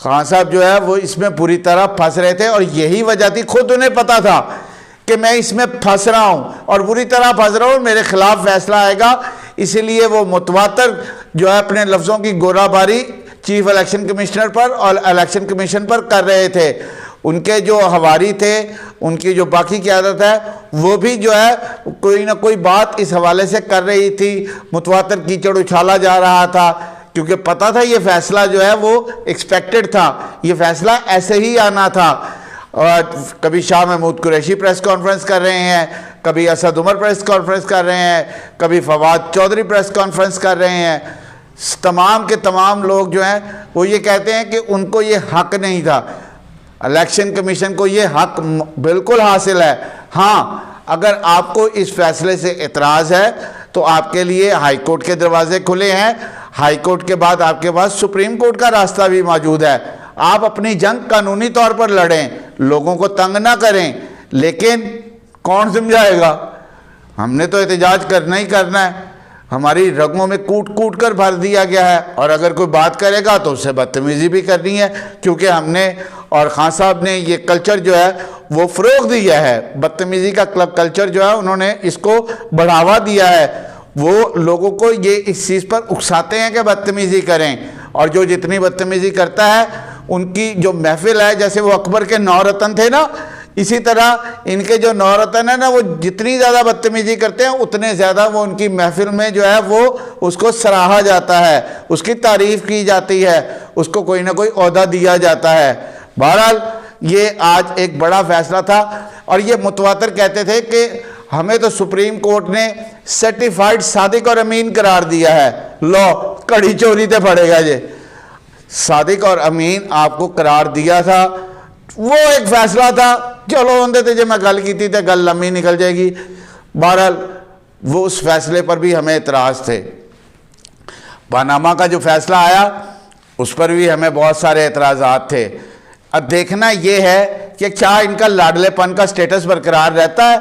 خان صاحب جو ہے وہ اس میں پوری طرح پھنس رہے تھے، اور یہی وجہ تھی، خود انہیں پتا تھا کہ میں اس میں پھنس رہا ہوں اور بری طرح پھنس رہا ہوں، میرے خلاف فیصلہ آئے گا، اسی لیے وہ متواتر جو ہے اپنے لفظوں کی گورا باری چیف الیکشن کمشنر پر اور الیکشن کمیشن پر کر رہے تھے۔ ان کے جو حواری تھے، ان کی جو باقی قیادت ہے، وہ بھی جو ہے کوئی نہ کوئی بات اس حوالے سے کر رہی تھی، متواتر کیچڑ اچھالا جا رہا تھا، کیونکہ پتہ تھا یہ فیصلہ جو ہے وہ ایکسپیکٹڈ تھا، یہ فیصلہ ایسے ہی آنا تھا۔ اور کبھی شاہ محمود قریشی پریس کانفرنس کر رہے ہیں، کبھی اسد عمر پریس کانفرنس کر رہے ہیں، کبھی فواد چودھری پریس کانفرنس کر رہے ہیں، تمام کے تمام لوگ جو ہیں وہ یہ کہتے ہیں کہ ان کو یہ حق نہیں تھا، الیکشن کمیشن کو یہ حق بالکل حاصل ہے۔ ہاں، اگر آپ کو اس فیصلے سے اعتراض ہے تو آپ کے لیے ہائی کورٹ کے دروازے کھلے ہیں، ہائی کورٹ کے بعد آپ کے پاس سپریم کورٹ کا راستہ بھی موجود ہے، آپ اپنی جنگ قانونی طور پر لڑیں، لوگوں کو تنگ نہ کریں، لیکن کون سمجھائے گا؟ ہم نے تو احتجاج کرنا ہی کرنا ہے، ہماری رگوں میں کوٹ کوٹ کر بھر دیا گیا ہے، اور اگر کوئی بات کرے گا تو اسے بدتمیزی بھی کرنی ہے، کیونکہ ہم نے اور خان صاحب نے یہ کلچر جو ہے وہ فروغ دیا ہے، بدتمیزی کا کلچر جو ہے انہوں نے اس کو بڑھاوا دیا ہے، وہ لوگوں کو یہ اس چیز پر اکساتے ہیں کہ بدتمیزی کریں، اور جو جتنی بدتمیزی کرتا ہے ان کی جو محفل ہے، جیسے وہ اکبر کے 9 رتن تھے نا، اسی طرح ان کے جو 9 رتن ہیں نا، وہ جتنی زیادہ بدتمیزی کرتے ہیں اتنے زیادہ وہ ان کی محفل میں جو ہے وہ اس کو سراہا جاتا ہے، اس کی تعریف کی جاتی ہے، اس کو کوئی نہ کوئی عہدہ دیا جاتا ہے۔ بہرحال یہ آج ایک بڑا فیصلہ تھا، اور یہ متواتر کہتے تھے کہ ہمیں تو سپریم کورٹ نے سرٹیفائیڈ صادق اور امین قرار دیا ہے، لو کڑی چوری تے پڑے گا جی، صادق اور امین آپ کو قرار دیا تھا، وہ ایک فیصلہ تھا، چلو اندے تے جب میں گل کی تھی تے گل لمبی نکل جائے گی۔ بہرحال وہ اس فیصلے پر بھی ہمیں اعتراض تھے۔ پاناما کا جو فیصلہ آیا اس پر بھی ہمیں بہت سارے اعتراضات تھے۔ اب دیکھنا یہ ہے کہ کیا ان کا لاڈلے پن کا سٹیٹس برقرار رہتا ہے،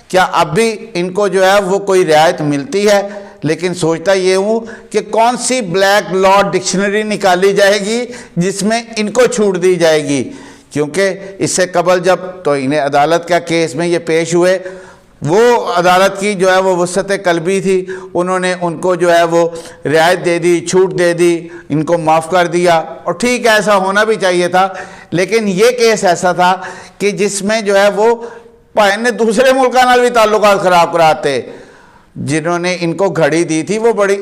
کیا اب بھی ان کو جو ہے وہ کوئی رعایت ملتی ہے، لیکن سوچتا یہ ہوں کہ کون سی بلیک لا ڈکشنری نکالی جائے گی جس میں ان کو چھوٹ دی جائے گی، کیونکہ اس سے قبل جب تو انہیں عدالت کا کیس میں یہ پیش ہوئے، وہ عدالت کی جو ہے وہ وسعت قلبی تھی، انہوں نے ان کو جو ہے وہ رعایت دے دی، چھوٹ دے دی، ان کو معاف کر دیا، اور ٹھیک ہے ایسا ہونا بھی چاہیے تھا، لیکن یہ کیس ایسا تھا کہ جس میں جو ہے وہ پائن نے دوسرے ملکوں نال بھی تعلقات خراب کراتے، جنہوں نے ان کو گھڑی دی تھی وہ بڑی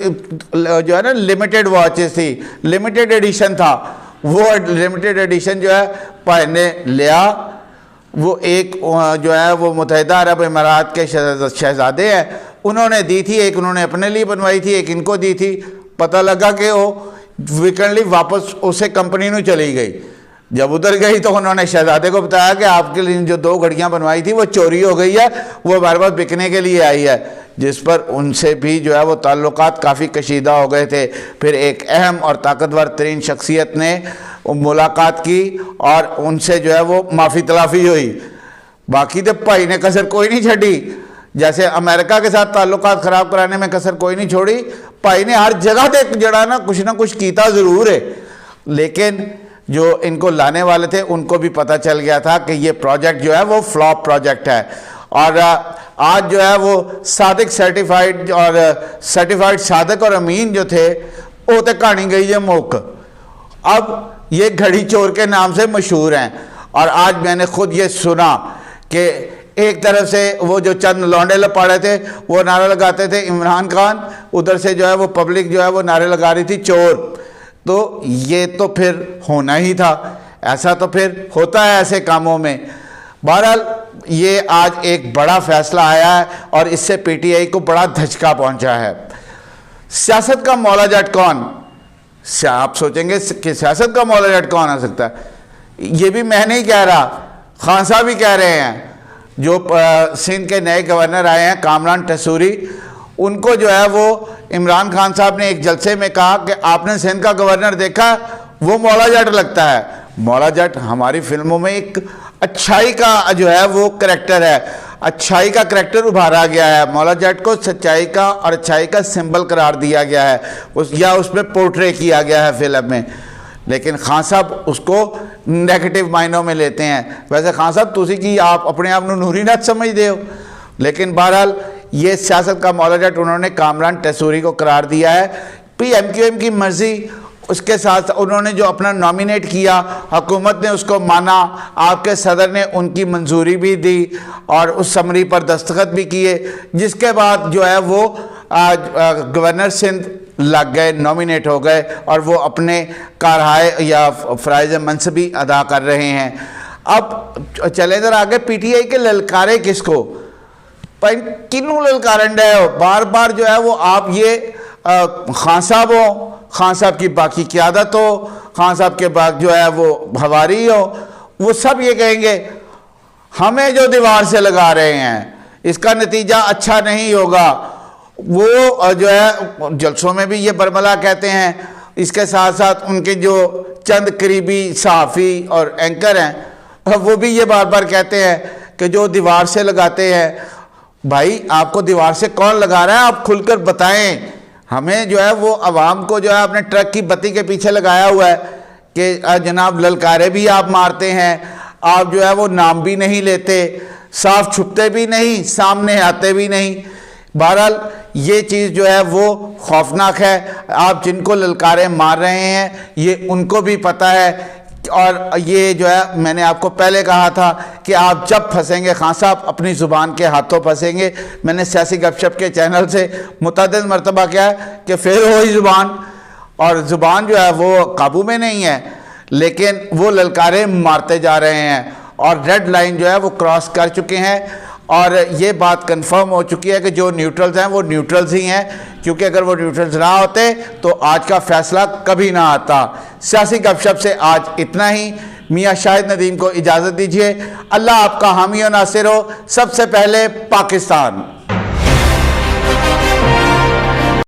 جو ہے نا لمیٹڈ واچز تھی، لمیٹڈ ایڈیشن تھا، وہ لمیٹڈ ایڈیشن جو ہے پائن نے لیا، وہ ایک جو ہے وہ متحدہ عرب امارات کے شہزادے ہیں، انہوں نے دی تھی، ایک انہوں نے اپنے لیے بنوائی تھی، ایک ان کو دی تھی، پتہ لگا کہ وہ ویکنڈلی واپس اسے کمپنی میں چلی گئی، جب ادھر گئی تو انہوں نے شہزادے کو بتایا کہ آپ کے لیے جو 2 گھڑیاں بنوائی تھی وہ چوری ہو گئی ہے، وہ ہمارے پاس بکنے کے لیے آئی ہے، جس پر ان سے بھی جو ہے وہ تعلقات کافی کشیدہ ہو گئے تھے۔ پھر ایک اہم اور طاقتور ترین شخصیت نے ملاقات کی اور ان سے جو ہے وہ معافی تلافی ہوئی، باقی تو بھائی نے کسر کوئی نہیں چھڑی، جیسے امریکہ کے ساتھ تعلقات خراب کرانے میں کسر کوئی نہیں چھوڑی، بھائی نے ہر جگہ تے جڑا نا کچھ نہ کچھ کیتا ضرور ہے، لیکن جو ان کو لانے والے تھے ان کو بھی پتہ چل گیا تھا کہ یہ پروجیکٹ جو ہے وہ فلاپ پروجیکٹ ہے، اور آج جو ہے وہ صادق سرٹیفائیڈ اور سرٹیفائیڈ صادق اور امین جو تھے وہ تے کہانی گئی ہے موک، اب یہ گھڑی چور کے نام سے مشہور ہیں، اور آج میں نے خود یہ سنا کہ ایک طرف سے وہ جو چند لونڈے لپاڑے تھے وہ نعرہ لگاتے تھے عمران خان، ادھر سے جو ہے وہ پبلک جو ہے وہ نعرے لگا رہی تھی چور، تو یہ تو پھر ہونا ہی تھا، ایسا تو پھر ہوتا ہے ایسے کاموں میں۔ بہرحال یہ آج ایک بڑا فیصلہ آیا ہے اور اس سے پی ٹی آئی کو بڑا دھچکا پہنچا ہے۔ سیاست کا مولا جٹ کون؟ آپ سوچیں گے کہ سیاست کا مولا جٹ کون آ سکتا ہے؟ یہ بھی میں نہیں کہہ رہا، خان صاحب بھی کہہ رہے ہیں، جو سندھ کے نئے گورنر آئے ہیں کامران ٹسوری، ان کو جو ہے وہ عمران خان صاحب نے ایک جلسے میں کہا کہ آپ نے سندھ کا گورنر دیکھا، وہ مولا جٹ لگتا ہے۔ مولا جٹ ہماری فلموں میں ایک اچھائی کا جو ہے وہ کریکٹر ہے، اچھائی کا کریکٹر ابھارا گیا ہے، مولا جٹ کو سچائی کا اور اچھائی کا سمبل قرار دیا گیا ہے، یا اس میں پورٹرے کیا گیا ہے فلم میں، لیکن خان صاحب اس کو نیگیٹو معنوں میں لیتے ہیں. ویسے خان صاحب تسی کی آپ اپنے آپ نو نوری نت سمجھتے ہو. لیکن بہرحال یہ سیاست کا معالجہ انہوں نے کامران ٹیسوری کو قرار دیا ہے. پی ایم کیو ایم کی مرضی، اس کے ساتھ انہوں نے جو اپنا نامینیٹ کیا، حکومت نے اس کو مانا، آپ کے صدر نے ان کی منظوری بھی دی اور اس سمری پر دستخط بھی کیے، جس کے بعد جو ہے وہ گورنر سندھ لگ گئے، نامینیٹ ہو گئے اور وہ اپنے کارہائے یا فرائض منصبی ادا کر رہے ہیں. اب چلیں ذرا آگے. پی ٹی آئی کے للکارے کس کو؟ کنوں للکارن رہے ہو بار بار جو ہے وہ آپ؟ یہ خان صاحب ہو، خان صاحب کی باقی قیادت ہو، خان صاحب کے بعد جو ہے وہ ہواری ہو، وہ سب یہ کہیں گے ہمیں جو دیوار سے لگا رہے ہیں اس کا نتیجہ اچھا نہیں ہوگا. وہ جو ہے جلسوں میں بھی یہ برملا کہتے ہیں. اس کے ساتھ ساتھ ان کے جو چند قریبی صحافی اور اینکر ہیں وہ بھی یہ بار بار کہتے ہیں کہ جو دیوار سے لگاتے ہیں. بھائی آپ کو دیوار سے کون لگا رہا ہے؟ آپ کھل کر بتائیں. ہمیں جو ہے وہ عوام کو جو ہے اپنے ٹرک کی بتی کے پیچھے لگایا ہوا ہے کہ جناب للکارے بھی آپ مارتے ہیں، آپ جو ہے وہ نام بھی نہیں لیتے، صاف چھپتے بھی نہیں، سامنے آتے بھی نہیں. بہرحال یہ چیز جو ہے وہ خوفناک ہے. آپ جن کو للکارے مار رہے ہیں یہ ان کو بھی پتہ ہے. اور یہ جو ہے میں نے آپ کو پہلے کہا تھا کہ آپ جب پھنسیں گے خان صاحب اپنی زبان کے ہاتھوں پھنسیں گے. میں نے سیاسی گپ شپ کے چینل سے متعدد مرتبہ کیا ہے کہ پھر وہی زبان، اور زبان جو ہے وہ قابو میں نہیں ہے، لیکن وہ للکارے مارتے جا رہے ہیں اور ریڈ لائن جو ہے وہ کراس کر چکے ہیں. اور یہ بات کنفرم ہو چکی ہے کہ جو نیوٹرلز ہیں وہ نیوٹرلز ہی ہیں، کیونکہ اگر وہ نیوٹرلز نہ ہوتے تو آج کا فیصلہ کبھی نہ آتا. سیاسی گپ شپ سے آج اتنا ہی. میاں شاہد ندیم کو اجازت دیجیے. اللہ آپ کا حامی و ناصر ہو. سب سے پہلے پاکستان.